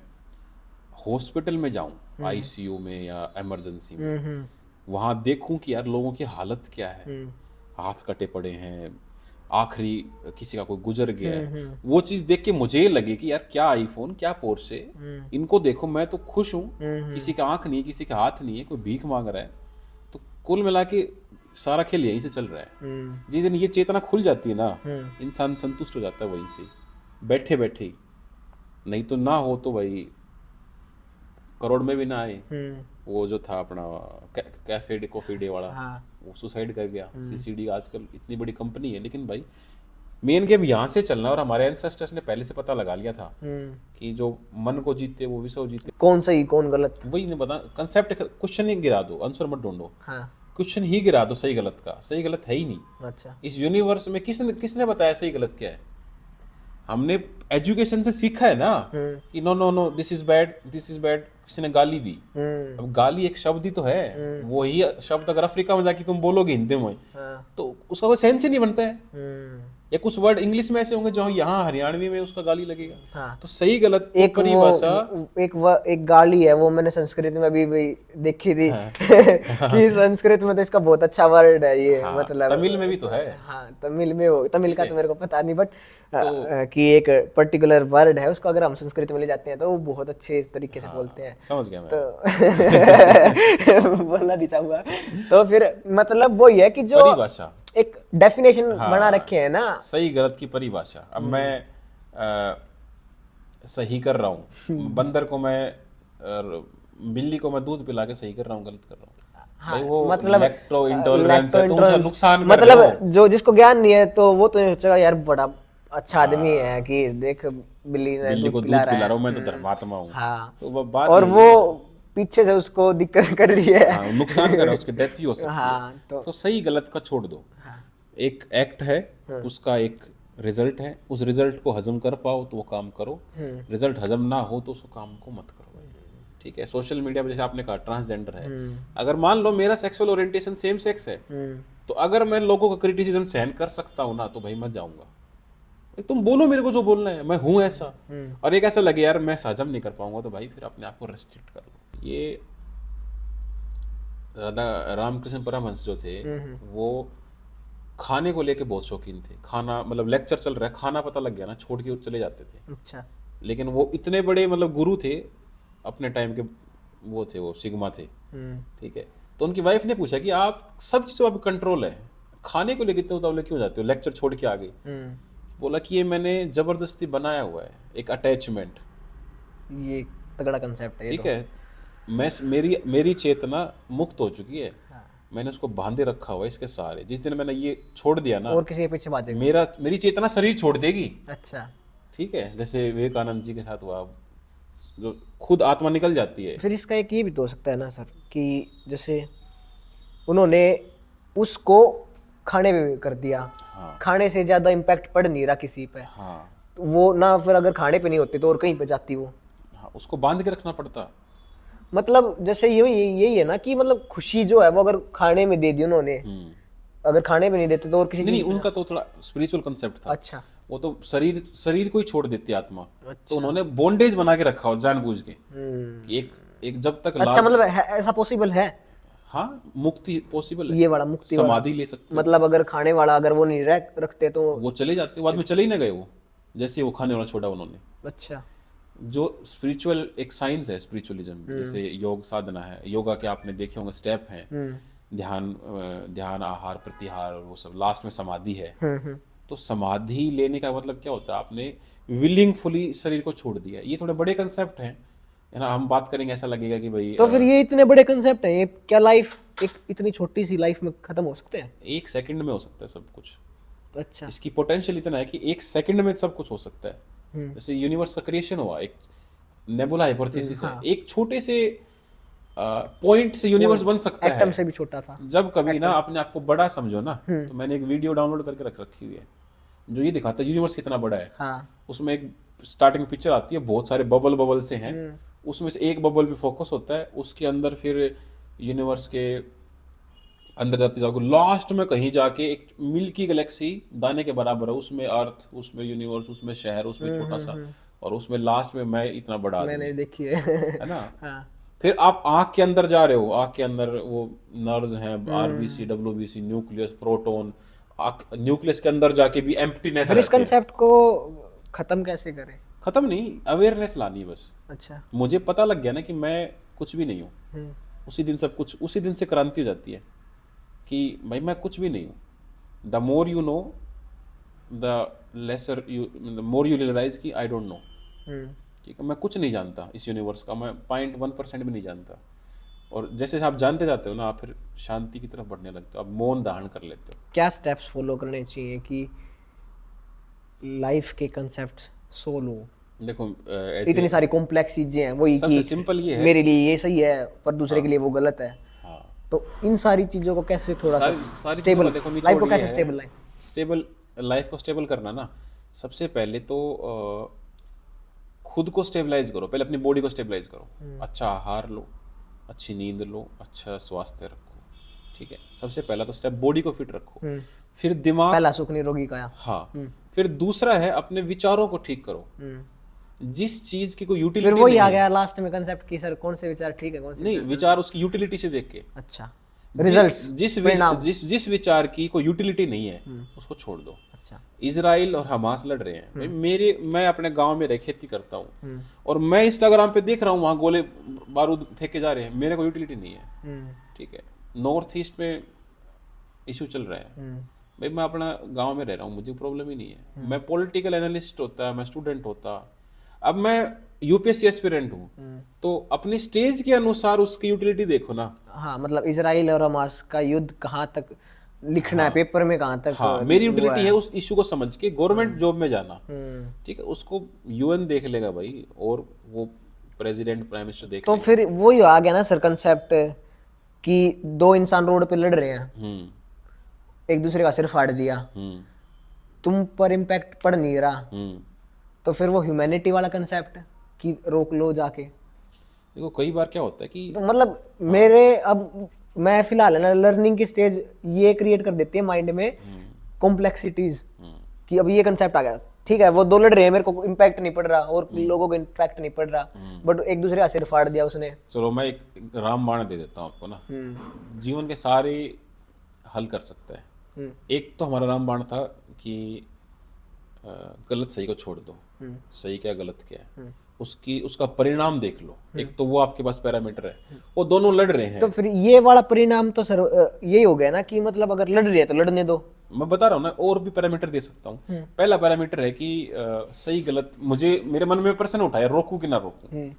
हॉस्पिटल में जाऊं, आईसीयू में या इमरजेंसी में, वहां देखूं कि यार लोगों की हालत क्या है, हाथ कटे पड़े हैं, आखिरी किसी का कोई गुजर गया है। वो चीज देख के मुझे ये लगे कि यार क्या आईफोन, क्या पोर्शे, इनको देखो मैं तो खुश हूँ, किसी का आंख नहीं, किसी का हाथ नहीं है, कोई भीख मांग रहा है। तो कुल मिला के सारा खेल यहीं से चल रहा है। जिस दिन ये चेतना खुल जाती है ना, इंसान संतुष्ट हो जाता है वहीं से बैठे बैठे ही। नहीं तो ना हो तो भाई करोड़ में भी ना आए। वो जो था अपना कैफे कॉफी डे वाला, वो सुसाइड कर गया। सीसीडी आजकल इतनी बड़ी कंपनी है, लेकिन भाई मेन गेम यहाँ से चलना। और हमारे एंसेस्टर्स ने पहले से पता लगा लिया था कि जो मन को जीतते वो विश्व जीतते। कौन सही कौन गलत वही नहीं बता, कंसेप्ट क्वेश्चन ही गिरा दो, आंसर मत ढूंढो। क्वेश्चन ही गिरा दो सही गलत का। सही गलत है ही नहीं। अच्छा। इस यूनिवर्स में किसने बताया सही गलत क्या है? हमने एजुकेशन से सीखा है ना कि no no no this is bad, this is bad. किसी ने गाली दी, अब गाली एक शब्द ही तो है। वही शब्द अगर अफ्रीका में जाके तुम बोलोगे हिंदी में, तो उसका कोई सेंस ही नहीं बनता है। या कुछ वर्ड इंग्लिश में ऐसे होंगे जो यहाँ हरियाणवी में उसका गाली लगेगा। तो सही गलत एक परिभाषा, एक गाली है, वो मैंने संस्कृत में भी देखी थी। कि संस्कृत में तो इसका बहुत अच्छा वर्ड है ये। मतलब तमिल में भी तो है। हाँ, तमिल में हो, तमिल का तो मेरे को पता नहीं, बट कि एक पर्टिकुलर वर्ड है, उसको अगर हम संस्कृत में ले जाते हैं तो वो बहुत अच्छे इस तरीके से बोलते हैं। समझ गया मैं। तो बोलना नहीं चाहूंगा। तो फिर मतलब वो है कि जो परिभाषा, एक डेफिनेशन बना रखे है ना सही गलत की परिभाषा। अब मैं सही कर रहा हूँ, बंदर को मैं, बिल्ली को मैं दूध पिला के सही कर रहा हूँ, गलत कर रहा हूँ। हाँ, वो मतलब लैक्टो इंटॉलरेंस है, तुम उसका नुकसान कर मतलब रहे हो। जो जिसको ज्ञान नहीं है तो वो तो सोचेगा यार बड़ा अच्छा आदमी है कि देख बिल्ली ने दूध पिला रहा है, मैं तो धर्मात्मा हूँ। हाँ, तो वो बात और वो पीछे से उसको दिक्कत कर रही है। हाँ, नुकसान कर रहा है, उसकी डेथ ही हो सकती हाँ, है। तो सही गलत का छोड़ दो। एक एक्ट है, उसका एक रिजल्ट है, उस रिजल्ट को हजम कर पाओ तो वो काम करो, रिजल्ट हजम ना हो तो उस काम को मत करो। ठीक है। सोशल मीडिया पे जैसे आपने कहा ट्रांसजेंडर है, अगर मान लो मेरा सेक्सुअल ओरिएंटेशन सेम सेक्स है, तो अगर मैं लोगों का क्रिटिसिज्म सहन कर सकता हूँ ना, तो भाई मैं जाऊंगा। तुम बोलो मेरे को जो बोलना है, मैं हूं ऐसा। और एक ऐसा लगे यार मैं हजम नहीं कर पाऊंगा, तो भाई फिर अपने आप को रेस्ट्रिक्ट कर लो। ये राधा रामकृष्ण परमहंस जो थे, वो खाने को लेके बहुत शौकीन थे। खाना मतलब लेक्चर चल रहा है, खाना पता लग गया ना, छोड़ के चले जाते थे। अच्छा। लेकिन वो इतने बड़े मतलब गुरु थे अपने टाइम के, वो थे, वो सिग्मा थे। ठीक है, तो उनकी वाइफ ने पूछा कि आप सब चीज़ों पर कंट्रोल है, खाने को लेके इतने उतावले क्यों जाते हो, लेक्चर छोड़ के आ गए। बोला कि ये मैंने जबरदस्ती बनाया हुआ है, एक अटैचमेंट। ये तगड़ा कंसेप्ट है। ठीक है, मैं मेरी चेतना मुक्त हो चुकी है। मैंने उसको बांधे रखा हुआ है इसके सहारे। जिस दिन मैंने ये छोड़ दिया ना, और किसी के पीछे भागेगा, मेरी चेतना शरीर छोड़ देगी। अच्छा। ठीक है, जैसे विवेकानंद जी के साथ हुआ, जो खुद आत्मा निकल जाती है। फिर इसका एक ये भी तो हो सकता है ना सर, कि जैसे उन्होंने उसको खाने पे कर दिया, खाने से ज्यादा इम्पैक्ट पड़ नहीं रहा किसी पे, हाँ तो वो ना, फिर अगर खाने पे नहीं होते तो और कहीं पे जाती वो। हाँ, उसको बांध के रखना पड़ता। मतलब जैसे यही है ना कि मतलब खुशी जो है वो अगर खाने में दे दी उन्होंने, अगर खाने पे नहीं देते तो और किसी नहीं, उनका तो थोड़ा स्पिरिचुअल कंसेप्ट था। अच्छा। वो तो शरीर को ही छोड़ देती आत्मा। तो उन्होंने बॉन्डेज बना के रखा हो जानबूझ के, कि एक जब तक अच्छा, मतलब ऐसा पॉसिबल है? हाँ, मुक्ति पॉसिबल है, ये वाला मुक्ति वाला समाधि ले सकते। मतलब अगर खाने वाला अगर वो नहीं रखते तो वो चले जाते, बाद में चले ही ना गए वो, जैसे वो खाने वाला छोड़ा उन्होंने। अच्छा। जो स्पिरिचुअल एक साइंस है, स्पिरिचुअलिज्म, जैसे योग साधना है, योगा के आपने देखे होंगे स्टेप हैं, ध्यान, आहार, प्रत्याहार, और वो सब, लास्ट में समाधि है। तो समाधि लेने का मतलब क्या होता है, आपने विलिंगफुली शरीर को छोड़ दिया। ये थोड़े बड़े कंसेप्ट हैं, है ना, हम बात करेंगे ऐसा लगेगा कि भाई तो फिर ये इतने बड़े कंसेप्ट हैं, ये क्या लाइफ एक इतनी छोटी सी लाइफ में खत्म हो सकते हैं? एक सेकंड में हो सकता है सब कुछ। अच्छा। इसकी पोटेंशियल इतना है कि एक सेकंड में सब कुछ हो सकता है। जैसे यूनिवर्स का क्रिएशन हुआ एक नेबुला हाइपोथेसिस है, एक छोटे से पॉइंट से यूनिवर्स बन सकता है, एटम से भी छोटा था। जब कभी ना अपने आप को बड़ा समझो ना, तो मैंने एक वीडियो डाउनलोड करके रख रखी हुई है जो ये दिखाता है यूनिवर्स कितना बड़ा है। हाँ। उसमें एक स्टार्टिंग पिक्चर आती है, बहुत सारे बबल से हैं, उसमें से एक बबल पे फोकस होता है, उसके अंदर फिर यूनिवर्स के अंदर जाते जाओगे, लास्ट में कहीं जाके एक मिल्की गैलेक्सी दाने के बराबर है, उसमें अर्थ, उसमें यूनिवर्स, उसमें शहर, उसमें छोटा सा, और उसमें लास्ट में मैं इतना बड़ा आदमी। मैंने देखी है ना। हाँ। फिर आप आंख के अंदर जा रहे हो, आंख के अंदर वो नर्व्स हैं, RBC, WBC, nucleus, proton, nucleus के अंदर जाके भी एम्प्टीनेस। फिर इस कंसेप्ट को खत्म कैसे करें? खत्म नहीं, अवेयरनेस लानी है बस। अच्छा। मुझे पता लग गया ना कि मैं कुछ भी नहीं हूँ, उसी दिन सब कुछ, उसी दिन से क्रांति हो जाती है कि भाई मैं कुछ भी नहीं हूँ। The more you know, the lesser you, more you realise कि आई डोंट नो। ठीक है, मैं कुछ नहीं जानता इस यूनिवर्स का, मैं 0.1% भी नहीं जानता। और जैसे आप जानते जाते हो ना, आप फिर शांति की तरफ बढ़ने लगते हो, आप मौन धारण कर लेते हो। क्या स्टेप्स फॉलो करने चाहिए कि लाइफ के कंसेप्ट्स सोलो? देखो इतनी सारी कॉम्प्लेक्स चीजें हैं, वही सबसे कि सिंपल ये है, मेरे लिए ये सही है पर दूसरे के लिए वो गलत है। हाँ, तो इन सारी चीजों को कैसे थोड़ा सा सारी स्टेबल, देखो, लाइफ को कैसे स्टेबल लाइफ को स्टेबल करना ना, सबसे पहले तो खुद को स्टेबलाइज करो। पहले अपनी बॉडी को स्टेबलाइज करो, अच्छा आहार लो, अच्छी नींद लो, अच्छा स्वास्थ्य रखो। ठीक है, सबसे पहला तो स्टेप बॉडी को फिट रखो। फिर दिमाग, पहला सुख निरोगी काया। हाँ। फिर दूसरा है अपने विचारों को ठीक करो। जिस चीज की कोई यूटिलिटी फिर वही आ गया लास्ट में कंसेप्ट की सर कौन से विचार ठीक है कौन से नहीं, विचार उसकी यूटिलिटी से देख के। अच्छा, रिजल्ट्स, जिस विचार की कोई यूटिलिटी नहीं है उसको छोड़ दो। अच्छा। इजराइल और हमास लड़ रहे हैं, मैं अपने गांव में रह खेती करता हूँ और मैं इंस्टाग्राम पे देख रहा हूँ वहां गोले बारूद फेंके जा रहे हैं, मेरे को यूटिलिटी नहीं है। ठीक है, नॉर्थ ईस्ट में इशू चल रहा है, भाई मैं अपना गांव में रह रहा हूँ, मुझे प्रॉब्लम ही नहीं है। मैं पॉलिटिकल एनालिस्ट होता, मैं स्टूडेंट होता, अब मैं यूपीएससी एस्पिरेंट हूँ, तो अपनी स्टेज के अनुसार उसकी यूटिलिटी देखो ना। हाँ, मतलब इजराइल और हमास का युद्ध कहाँ तक लिखना है पेपर में, कहाँ तक। हाँ, मेरी यूटिलिटी है उस इशू को समझ के गवर्नमेंट जॉब में जाना। ठीक है, उसको यूएन देख लेगा भाई, और वो प्रेसिडेंट प्राइम मिनिस्टर देख तो फिर वही आ गया ना सर कंसेप्ट कि दो इंसान रोड पे लड़ रहे हैं, एक दूसरे का सिर फाड़ दिया, तुम पर इम्पैक्ट पड़ नहीं रहा, तो फिर वो ह्यूमैनिटी वाला कंसेप्ट कि रोक लो जाके। देखो कई बार क्या होता है कि तो मतलब मेरे अब मैं फिलहाल है ना लर्निंग की स्टेज ये क्रिएट कर देती है माइंड में कॉम्प्लेक्सिटीज कि अब ये कंसेप्ट आ गया, ठीक है वो दो लड़ रहे हैं, मेरे को इम्पैक्ट नहीं पड़ रहा और लोगों को इम्पैक्ट नहीं पड़ रहा, बट एक दूसरे का सिर फाड़ दिया उसने। चलो मैं एक रामबाण दे देता हूँ आपको ना, जीवन के सारे हल कर सकता है। एक तो हमारा रामबाण था कि गलत सही को छोड़ दो, सही क्या गलत क्या है उसका परिणाम देख लो। एक तो वो आपके पास पैरामीटर है, वो दोनों लड़ रहे हैं। तो फिर ये वाला परिणाम तो सर यही हो गया ना कि मतलब अगर लड़ रही है तो लड़ने दो। मैं बता रहा हूँ ना, और भी पैरामीटर दे सकता हूँ। पहला पैरामीटर है कि सही गलत मुझे मेरे मन में प्रश्न उठाया, रोकूं कि ना रोकूं,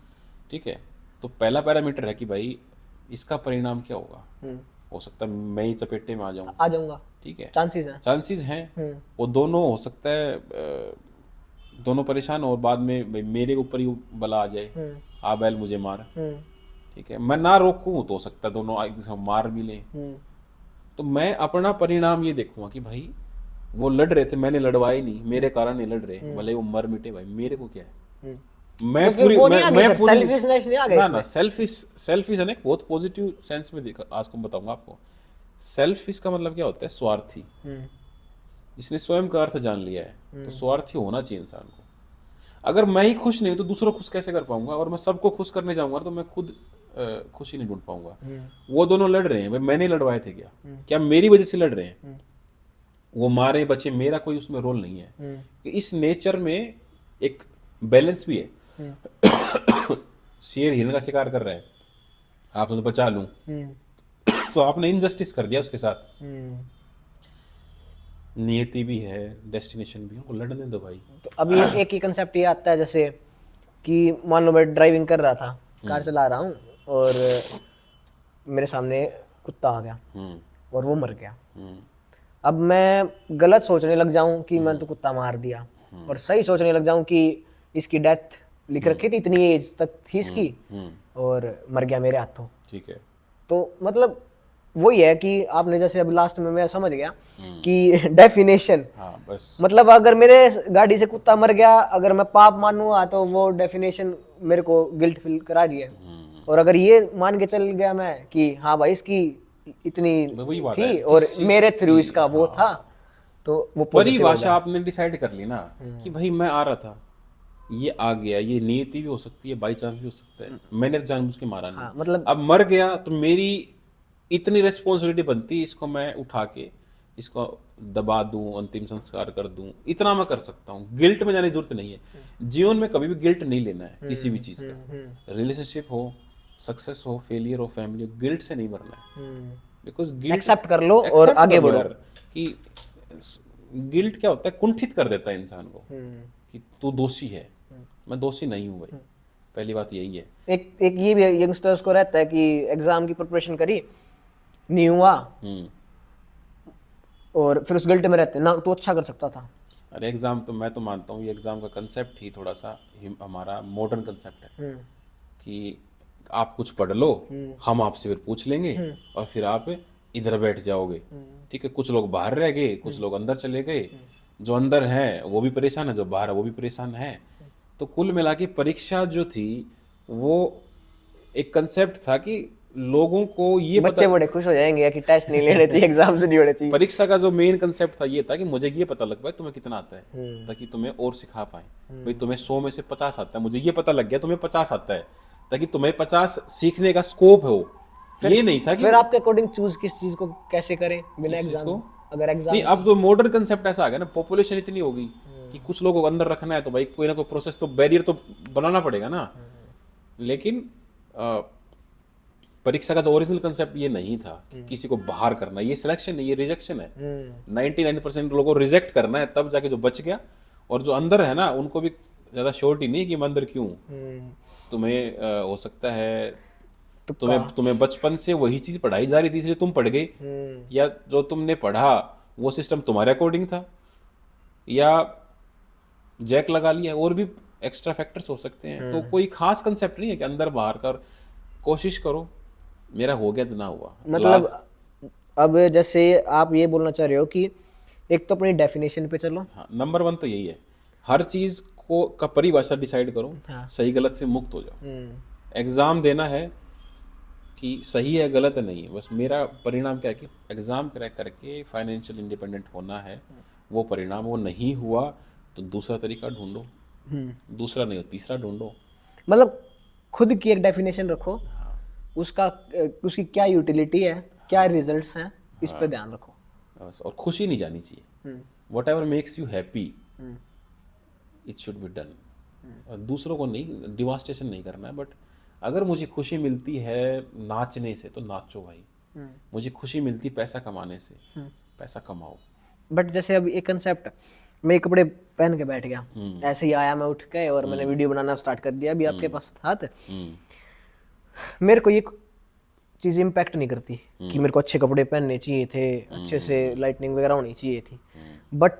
ठीक है। तो पहला पैरामीटर है कि भाई इसका परिणाम क्या होगा, हो सकता है मैं ही चपेटे में आ जाऊंगा, ठीक है, चांसेस हैं। वो दोनों हो सकता है दोनों परेशान और बाद में भाई मेरे ऊपर ही बला आ जाए, आ बैल मुझे मार, ठीक है। मैं ना रोकूं तो हो सकता है दोनों एक दूसरे को मार भी लें। तो मैं अपना परिणाम ये देखूंगा कि भाई वो लड़ रहे थे, मैंने लड़वाई नहीं, मेरे कारण नहीं लड़ रहे, भले वो मर मिटे, भाई मेरे को क्या है। मैं तो पूरी सेल्फिशनेस नहीं आ गई इसमें? सेल्फिश है ना, बहुत पॉजिटिव सेंस में देखा, आज को बताऊंगा आपको। सेल्फिश का मतलब क्या होता है, स्वार्थी। जिसने स्वयं का अर्थ जान लिया है, तो स्वार्थी होना चाहिए इंसान को। अगर मैं ही खुश नहीं तो दूसरों को खुश कैसे कर पाऊंगा, और मैं सबको खुश करने जाऊंगा तो मैं खुद खुशी नहीं ढूंढ पाऊंगा। वो दोनों लड़ रहे हैं, भाई मैंने लड़वाए थे क्या, क्या मेरी वजह से लड़ रहे हैं, वो मारे बचे, मेरा कोई उसमें रोल नहीं है। कि इस नेचर में एक बैलेंस भी है। शेर हिरण का शिकार कर रहा है, आप उसे बचा लूं, तो आपने इनजस्टिस कर दिया उसके साथ। नियति भी है, डेस्टिनेशन भी है, वो लड़ने दो भाई। तो अभी एक ही कंसेप्ट ये आता है, जैसे कि मान लो मैं ड्राइविंग कर रहा था, कार चला रहा हूँ और मेरे सामने कुत्ता आ गया और वो मर गया। अब मैं गलत सोचने लग जाऊं कि मैंने तो कुत्ता मार दिया, और सही सोचने लग जाऊं कि इसकी डेथ लिख रखी थी, इतनी एज तक थी इसकी, और मर गया मेरे हाथों, ठीक है। तो मतलब वही है कि आपने जैसे अब लास्ट में मैं समझ गया कि डेफिनेशन, बस मतलब अगर मेरे गाड़ी से कुत्ता मर गया, अगर मैं पाप मानूंगा तो वो डेफिनेशन मेरे को गिल्ट फील करा रही है। और अगर ये मान के चल गया मैं कि हाँ भाई इसकी इतनी थी और मेरे थ्रू इसका वो था, तो वो परिभाषा आपने डिसाइड कर ली ना कि भाई मैं आ रहा था, ये आ गया, ये नियति भी हो सकती है, बाई चांस भी हो सकता है, मैंने जानबूझ के मारा नहीं। मतलब अब मर गया तो मेरी इतनी रिस्पॉन्सिबिलिटी बनती, इसको मैं उठा के इसको दबा दूं, अंतिम संस्कार कर दूं, इतना मैं कर सकता हूँ। गिल्ट में जाने की जरूरत नहीं है। जीवन में कभी भी गिल्ट नहीं लेना है किसी भी चीज का, रिलेशनशिप हो, सक्सेस हो, फेलियर हो, फैमिली हो, गिल्ट से नहीं मरना है। बिकॉज गिल्ट एक्सेप्ट कर लो और आगे बढ़ो। कि गिल्ट क्या होता है, कुंठित कर देता है इंसान को कि तू दोषी है। मैं दोषी नहीं हूँ भाई, पहली बात यही है। एक ये भी यंगस्टर्स को रहता है कि एग्जाम की प्रिपरेशन करी, नहीं हुआ, और फिर उस गिल्ट में रहते हैं ना, तो अच्छा कर सकता था। अरे एग्जाम तो मैं तो मानता हूँ ये एग्जाम का कंसेप्ट ही थोड़ा सा हमारा मॉडर्न कंसेप्ट है कि आप कुछ पढ़ लो, हम आपसे फिर पूछ लेंगे और फिर आप इधर बैठ जाओगे, ठीक है। कुछ लोग बाहर रह गए, कुछ लोग अंदर चले गए, जो अंदर हैं वो भी परेशान है, जो बाहर है वो भी परेशान है। तो कुल मिला के परीक्षा जो थी वो एक कंसेप्ट था कि लोगों को ये बच्चे बड़े खुश हो जाएंगे कि टेस्ट नहीं लेने चाहिए, एग्जाम से नहीं होने चाहिए। परीक्षा का जो मेन कंसेप्ट था ये था कि मुझे ये पता लग पाए तुम्हें कितना आता है, ताकि तुम्हें और सिखा पाए। भाई तुम्हें 100 में से 50 आता है, मुझे ये पता लग गया तुम्हें 50 आता है, ताकि तुम्हें 50 सीखने का स्कोप हो। ये नहीं था कि फिर आपके अकॉर्डिंग चूज किस चीज को कैसे करें बिना एग्जाम को, अगर एग्जाम नहीं। अब तो मॉडर्न कंसेप्ट ऐसा आ गया ना, पॉपुलेशन इतनी हो गई कि कुछ लोगों को अंदर रखना है तो भाई कोई ना कोई प्रोसेस तो, बैरियर तो बनाना पड़ेगा ना। लेकिन परीक्षा का जो ओरिजिनल कंसेप्ट ये नहीं था कि किसी को बाहर करना, ये सिलेक्शन नहीं, ये रिजेक्शन है। 99% लोगों को रिजेक्ट करना है, तब जाके जो बच गया। और जो अंदर है ना, उनको भी ज्यादा श्योरिटी नहीं कि मैं अंदर क्यों। तुम्हें हो सकता है तुम्हें बचपन से वही चीज पढ़ाई जा रही थी इसलिए तुम पढ़ गए, या जो तुमने पढ़ा वो सिस्टम तुम्हारे अकॉर्डिंग था, या जैक लगा लिया, और भी एक्स्ट्रा फैक्टर्स हो सकते हैं। तो कोई खास कंसेप्ट नहीं है कि अंदर बाहर कर, कोशिश करो, मेरा हो गया तो ना हुआ। मतलब अब जैसे आप ये बोलना चाह रहे हो कि एक तो अपनी डेफिनेशन पे चलो। हाँ, नंबर 1 तो यही है, हर चीज को का परिभाषा डिसाइड करो, सही गलत से मुक्त हो जाओ। एग्जाम देना है कि सही है गलत है नहीं है, बस मेरा परिणाम क्या है कि एग्ज़ाम क्रैक करके फाइनेंशियल इंडिपेंडेंट होना है। वो परिणाम वो नहीं हुआ तो दूसरा तरीका ढूंढो, दूसरा नहीं हो तीसरा ढूंढो। मतलब खुद की एक डेफिनेशन रखो, उसका उसकी क्या यूटिलिटी है, क्या रिजल्ट्स हैं, इस पे ध्यान रखो। बस, और खुशी नहीं जानी चाहिए। What ever makes you happy it should be done. दूसरों को नहीं डिवास्टेशन नहीं करना है, बट अगर मुझे खुशी मिलती है नाचने से तो नाचो भाई। मुझे खुशी मिलती पैसा कमाने से, पैसा कमाओ। बट जैसे अभी एक कंसेप्ट, मैं ये कपड़े पहन के बैठ गया, ऐसे ही आया मैं उठ के और मैंने वीडियो बनाना स्टार्ट कर दिया, अभी आपके पास हाथ है, मेरे को ये चीज़ इम्पैक्ट नहीं करती कि मेरे को अच्छे कपड़े पहनने चाहिए थे, अच्छे से लाइटनिंग वगैरह होनी चाहिए थी, बट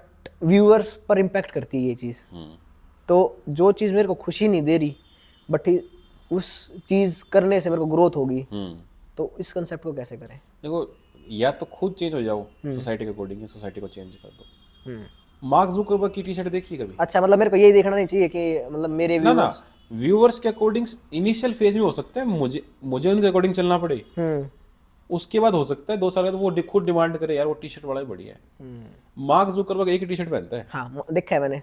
व्यूअर्स पर इम्पैक्ट करती है ये चीज़। तो जो चीज़ मेरे को खुशी नहीं दे रही बट उस चीज़ करने से मेरे को ग्रोथ होगी, तो इस कंसेप्ट को कैसे करें? देखो, या तो खुद चेंज हो जाओ सोसाइटी के अकॉर्डिंग, सोसाइटी को चेंज कर दो। मार्क जुकरबर्ग की टी शर्ट देखी कभी? अच्छा, मतलब मेरे को यही देखना नहीं चाहिए कि मतलब मेरे ना ना, व्यूअर्स के अकॉर्डिंग इनिशियल फेज में हो सकता है मुझे उनके अकॉर्डिंग चलना पड़े, उसके बाद हो सकता है 2 साल बाद वो खुद डिमांड करे यार वो टी शर्ट बड़ा ही बढ़िया है। मार्क जुकरबर्ग एक ही टी शर्ट पहनता है। हाँ, देखा है मैंने।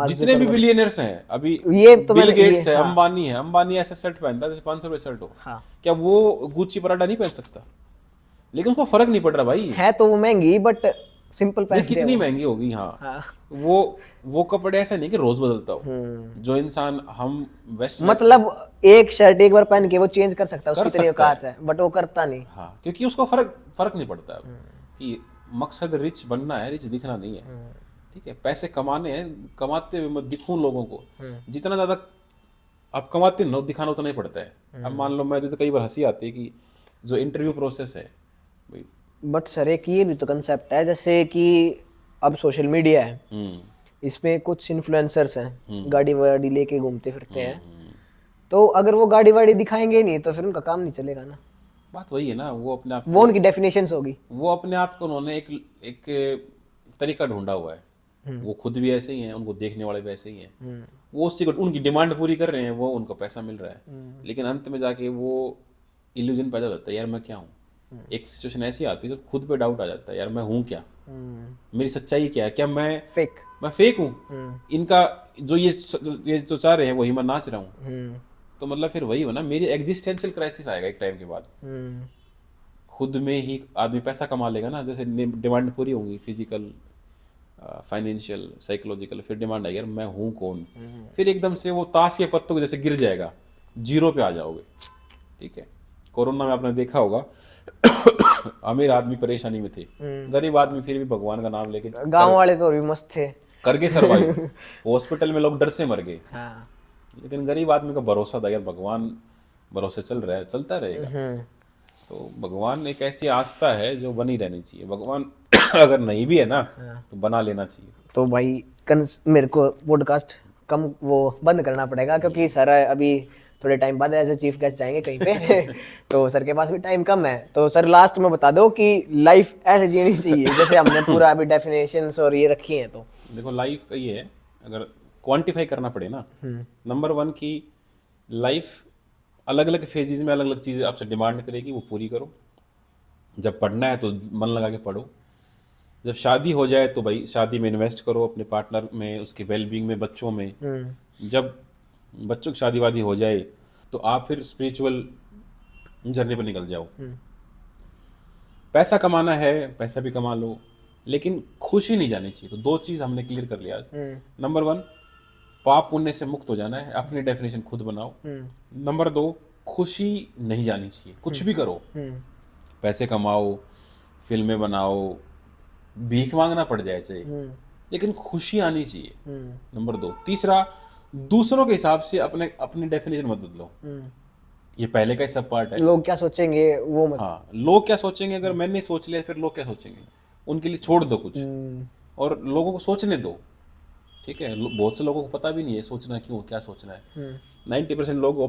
जितने भी बिलियनर्स हैं अभी, ये तो बिल मैंने गेट्स है, अंबानी ऐसा शर्ट पहनता है जैसे 500 रुपए शर्ट हो। हाँ, क्या वो गुच्ची पराठा नहीं पहन सकता? लेकिन उसको फर्क नहीं पड़ रहा भाई। है तो वो महंगी, बट सिंपल नहीं, कितनी महंगी होगी। हाँ, वो कपड़े ऐसा नहीं कि रोज बदलता हो। जो इंसान हम वेस्ट मतलब एक शर्ट एक बार पहन के वो चेंज कर सकता है, उसकी इतनी औकात है, बट वो करता नहीं। हाँ, क्योंकि उसको फर्क नहीं पड़ता अब कि मकसद रिच बनना है, रिच दिखना नहीं है। ठीक है, पैसे कमाने हैं, कमाते हुए मैं दिखूं लोगों को। जितना ज्यादा आप कमाते हो दिखाना उतना ही पड़ता है। अब मान लो मैं तो कई बार हंसी आती है कि जो इंटरव्यू प्रोसेस है। बट सर एक ये भी तो कंसेप्ट है, जैसे कि अब सोशल मीडिया है, इसमें कुछ इन्फ्लुएंसर्स हैं, गाड़ी वाड़ी लेके घूमते फिरते हैं, तो अगर वो गाड़ी वाड़ी दिखाएंगे नहीं तो फिर उनका काम नहीं चलेगा ना। बात वही है ना, वो अपने आप वो उनकी डेफिनेशंस होगी, वो अपने आप को उन्होंने एक तरीका ढूंढा हुआ है। वो खुद भी ऐसे ही हैं, उनको देखने वाले भी ऐसे ही हैं। वो उसी को उनकी डिमांड पूरी कर रहे हैं, वो उनको पैसा मिल रहा है। लेकिन अंत में जाके वो इल्यूजन पैदा होता है, यार मैं क्या हूँ। एक सिचुएशन ऐसी आती है जब खुद पे डाउट आ जाता है, यार मैं हूँ क्या, मेरी सच्चाई क्या है, क्या मैं फेक हूँ। इनका जो ये जो चाह रहे हैं वही मैं नाच रहा हूँ। तो मतलब फिर वही हो ना, मेरी एग्जिस्टेंशियल क्राइसिस आएगा एक टाइम के बाद। खुद में ही आदमी पैसा कमा लेगा ना, जैसे डिमांड पूरी होंगी, फिजिकल, फाइनेंशियल, साइकोलॉजिकल, फिर डिमांड आएगी यार मैं हूँ कौन। फिर एकदम से वो ताश के पत्तों को जैसे गिर जाएगा, 0 पे आ जाओगे। ठीक है, कोरोना में आपने देखा होगा अमीर आदमी परेशानी में थे, गरीब आदमी फिर भी भगवान का नाम लेके, गांव वाले तो भी मस्त थे, करके सर्वाइव। हॉस्पिटल में लोग डर से मर गए। हाँ। लेकिन गरीब आदमी का भरोसा था यार भगवान भरोसे चल रहा है, चलता रहेगा। तो भगवान एक ऐसी आस्था है जो बनी रहनी चाहिए। भगवान अगर नहीं भी है ना तो बना लेना चाहिए। तो भाई मेरे को पॉडकास्ट कम वो बंद करना पड़ेगा, क्योंकि सर अभी थोड़े टाइम बाद एज ए चीफ गेस्ट जाएंगे कहीं पे तो सर के पास भी टाइम कम है। तो सर लास्ट में बता दो कि लाइफ ऐसे जीनी चाहिए जैसे हमने पूरा अभी डेफिनेशंस और ये रखी हैं। तो देखो, लाइफ का ये है, अगर क्वांटिफाई करना पड़े ना, नंबर 1 की लाइफ अलग अलग फेजेस में अलग अलग चीज़ें आपसे डिमांड करेगी, वो पूरी करो। जब पढ़ना है तो मन लगा के पढ़ो। जब शादी हो जाए तो भाई शादी में इन्वेस्ट करो, अपने पार्टनर में, उसके वेलबींग में, बच्चों में। जब बच्चों की शादी वादी हो जाए तो आप फिर स्पिरिचुअल जर्नी पर निकल जाओ। पैसा कमाना है, पैसा भी कमा लो, लेकिन खुशी नहीं जानी चाहिए। तो 2 चीज़ हमने क्लियर कर लिया आज। नंबर 1, पाप पुण्य से मुक्त हो जाना है, अपनी डेफिनेशन खुद बनाओ। नंबर 2, खुशी नहीं जानी चाहिए। कुछ भी करो, पैसे कमाओ, फिल्में बनाओ, भीख मांगना पड़ जाए चाहिए, लेकिन खुशी आनी चाहिए। नंबर 2। तीसरा, दूसरों के हिसाब से अपनी डेफिनेशन मत बदलो। ये पहले का ही सब पार्ट है। लोग क्या सोचेंगे वो मत। हाँ, लोग क्या सोचेंगे, अगर मैंने सोच लिया फिर लोग क्या सोचेंगे, उनके लिए छोड़ दो कुछ, और लोगों को सोचने दो। ठीक है, बहुत से लोगों को पता भी नहीं है सोचना क्यों, क्या सोचना है। 90% लोग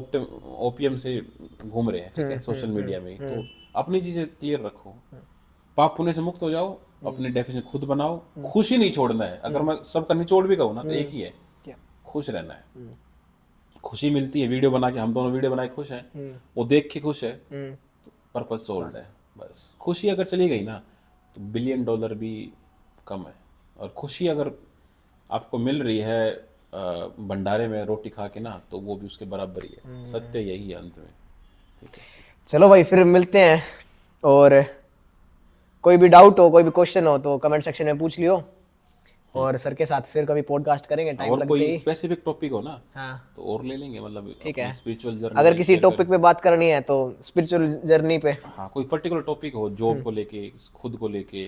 ओपीएम से घूम रहे हैं। ठीक है, सोशल मीडिया में। तो अपनी चीजें क्लियर रखो, पाप पुण्य से मुक्त हो जाओ, अपनी डेफिनेशन खुद बनाओ। खुशी नहीं छोड़ना है। अगर मैं सबका निचोड़ भी कहूँ ना तो एक ही है, खुश रहना है। खुशी मिलती है वीडियो बना के, हम दोनों वीडियो बनाए खुश हैं, वो देख के खुश है, तो पर्पस सोल्ड है बस। खुशी अगर चली गई ना तो $1 बिलियन भी कम है। और खुशी अगर आपको मिल रही है भंडारे में रोटी खा के ना, तो वो भी उसके बराबर ही है। सत्य यही है अंत में। ठीक है, चलो भाई फिर मिलते हैं, और कोई भी डाउट हो, कोई भी क्वेश्चन हो तो कमेंट सेक्शन में पूछ लियो, और सर के साथ फिर कभी पॉडकास्ट करेंगे टाइम और लगते कोई ही। स्पेसिफिक टॉपिक हो ना हाँ तो और ले लेंगे, मतलब ठीक है। स्पिरिचुअल जर्नी अगर किसी टॉपिक पे बात करनी है तो स्पिरिचुअल जर्नी पे। हाँ कोई पर्टिकुलर टॉपिक हो, जॉब को लेके, खुद को लेके,